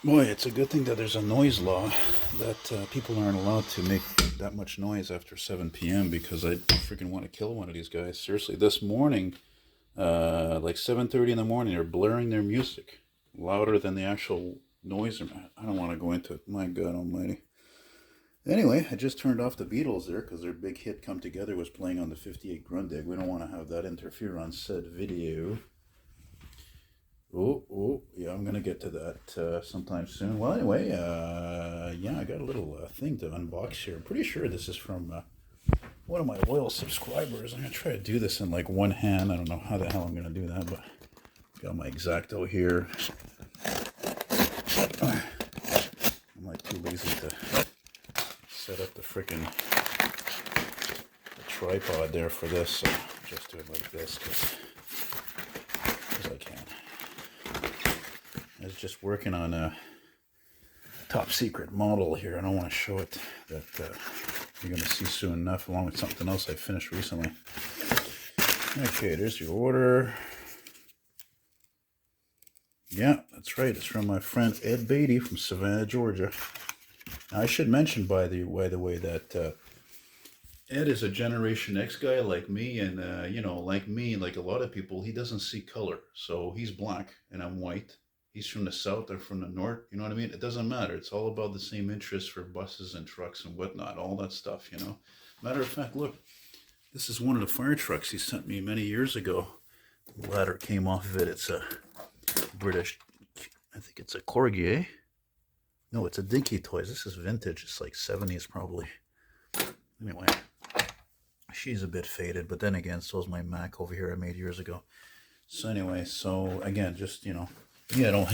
Boy, it's a good thing that there's a noise law that people aren't allowed to make that much noise after 7 p.m. because I freaking want to kill one of these guys. Seriously, this morning, like 7:30 in the morning, they're blaring their music louder than the actual noise. I don't want to go into it. My God Almighty. Anyway, I just turned off the Beatles there because their big hit "Come Together" was playing on the 58 Grundig. We don't want to have that interfere on said video. Oh, yeah, I'm gonna get to that sometime soon. Well, anyway, yeah, I got a little thing to unbox here. I'm pretty sure this is from one of my loyal subscribers. I'm gonna try to do this in like one hand. I don't know how the hell I'm gonna do that, but got my Exacto here. I'm like too lazy to set up the freaking tripod there for this, so I'll just do it like this because I can. I was just working on a top secret model here. I don't want to show it. That you're going to see soon enough, along with something else I finished recently. Okay, there's your order. Yeah, that's right. It's from my friend Ed Beatty from Savannah, Georgia. Now, I should mention, by the way, that Ed is a Generation X guy like me, and like me, like a lot of people, he doesn't see color. So he's black, and I'm white. He's from the south or from the north. You know what I mean? It doesn't matter. It's all about the same interest for buses and trucks and whatnot, all that stuff. Matter of fact, look, this is one of the fire trucks he sent me many years ago. The ladder came off of it. It's a British, I think it's a Corgi, eh? No, it's a Dinky Toys. This is vintage. It's like 70s probably. Anyway, she's a bit faded, but then again, so is my Mac over here I made years ago. So anyway, so again, just, yeah,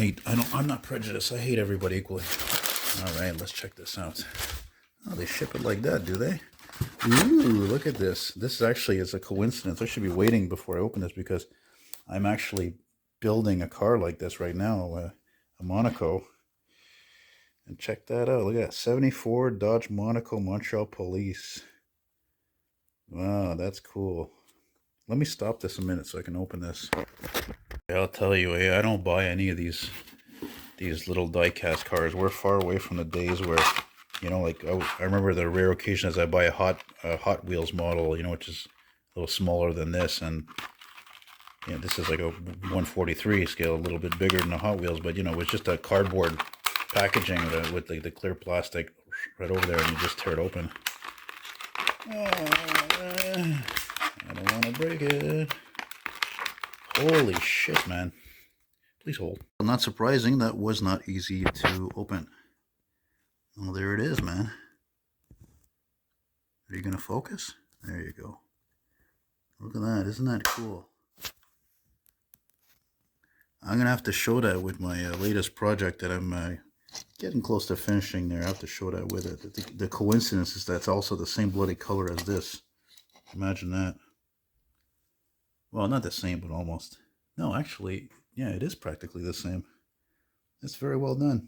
I'm not prejudiced. I hate everybody equally. All right, let's check this out. Oh, they ship it like that, do they? Ooh, look at this. This actually is a coincidence. I should be waiting before I open this because I'm actually building a car like this right now, a Monaco. And check that out. Look at that. 74 Dodge Monaco Montreal Police. Wow, that's cool. Let me stop this a minute so I can open this. I'll tell you, I don't buy any of these little die-cast cars. We're far away from the days where, like I remember the rare occasions I buy a Hot Wheels model, which is a little smaller than this, and this is like a 143 scale, a little bit bigger than the Hot Wheels, but it's just a cardboard packaging with like the clear plastic right over there, and you just tear it open. I don't want to break it. Holy shit, man. Please hold. Not surprising, that was not easy to open. Well, there it is, man. Are you going to focus? There you go. Look at that. Isn't that cool? I'm going to have to show that with my latest project that I'm getting close to finishing there. I have to show that with it. The coincidence is that's also the same bloody color as this. Imagine that. Well, not the same, but almost. No, actually, yeah, it is practically the same. It's very well done.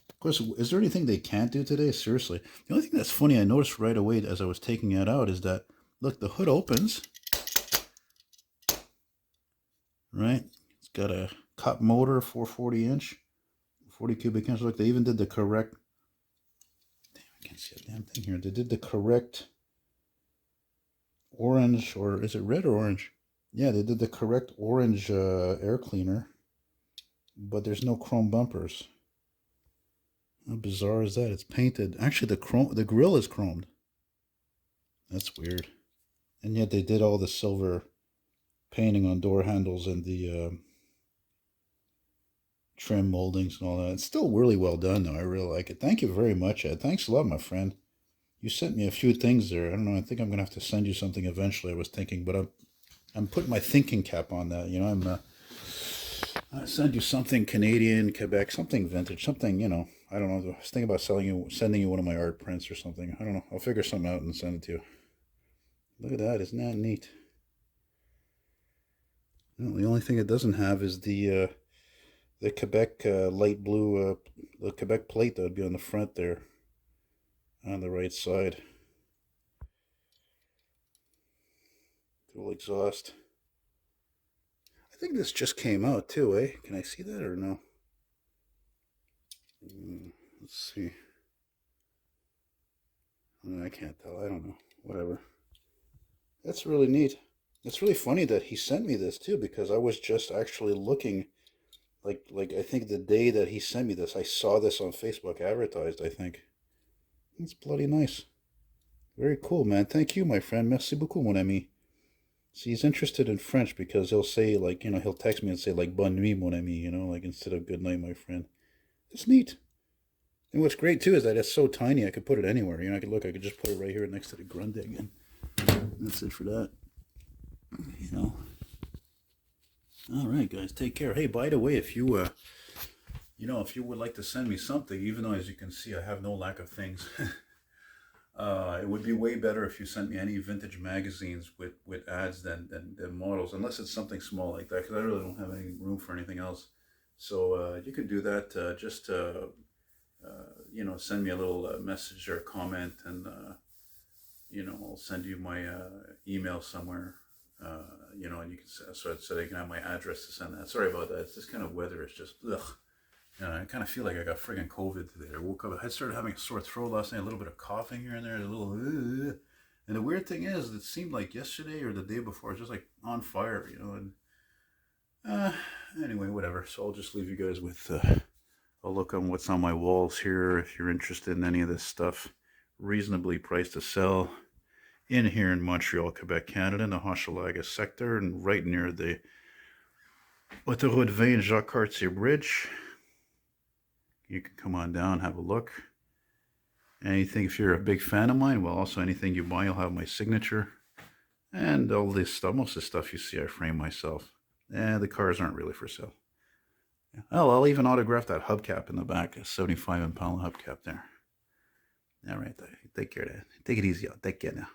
Of course, is there anything they can't do today? Seriously. The only thing that's funny I noticed right away as I was taking it out is that, look, the hood opens. Right? It's got a cup motor, 440 inch, 40 cubic inch. Look, they even did the correct, damn, I can't see a damn thing here. They did the correct orange, or is it red or orange? Yeah, they did the correct orange air cleaner, but there's no chrome bumpers. How bizarre is that? It's painted. Actually, the grill is chromed. That's weird. And yet they did all the silver painting on door handles and the trim moldings and all that. It's still really well done, though. I really like it. Thank you very much, Ed. Thanks a lot, my friend. You sent me a few things there. I don't know. I think I'm gonna have to send you something eventually. I was thinking, but I'm putting my thinking cap on that. I send you something Canadian, Quebec, something vintage, something. I don't know. I was thinking about sending you one of my art prints or something. I don't know. I'll figure something out and send it to you. Look at that. Isn't that neat? Well, the only thing it doesn't have is the Quebec light blue, the Quebec plate that would be on the front there, on the right side. Dual exhaust. I think this just came out too, eh? Can I see that or no? Let's see. I can't tell. I don't know. Whatever. That's really neat. It's really funny that he sent me this too, because I was just actually looking, like I think the day that he sent me this, I saw this on Facebook advertised, I think. It's bloody nice. Very cool, man. Thank you, my friend. Merci beaucoup, mon ami. See, he's interested in French because he'll say, like, he'll text me and say, like, bonne nuit, mon ami, like instead of good night, my friend. It's neat. And what's great, too, is that it's so tiny, I could put it anywhere. I could just put it right here next to the Grundig, and that's it for that. You know. All right, guys, take care. Hey, by the way, if if you would like to send me something, even though, as you can see, I have no lack of things, it would be way better if you sent me any vintage magazines with ads than models, unless it's something small like that, because I really don't have any room for anything else. So you can do that. Just send me a little message or comment, and I'll send you my email somewhere. And you can so they can have my address to send that. Sorry about that. It's this kind of weather. It's just ugh. I kind of feel like I got friggin' COVID today. I woke up, I started having a sore throat last night, a little bit of coughing here and there, a little, and the weird thing is, it seemed like yesterday or the day before, just like on fire, and anyway, whatever. So I'll just leave you guys with a look on what's on my walls here. If you're interested in any of this stuff, reasonably priced to sell in here in Montreal, Quebec, Canada, in the Hochelaga sector, and right near the Autoroute 20 Jacques Cartier Bridge. You can come on down, have a look. Anything, if you're a big fan of mine, well, also anything you buy, you'll have my signature. And all this stuff, most of the stuff you see, I frame myself. The cars aren't really for sale. Oh, I'll even autograph that hubcap in the back, a 75 Impala hubcap there. All right, take care of that. Take it easy. Take care now.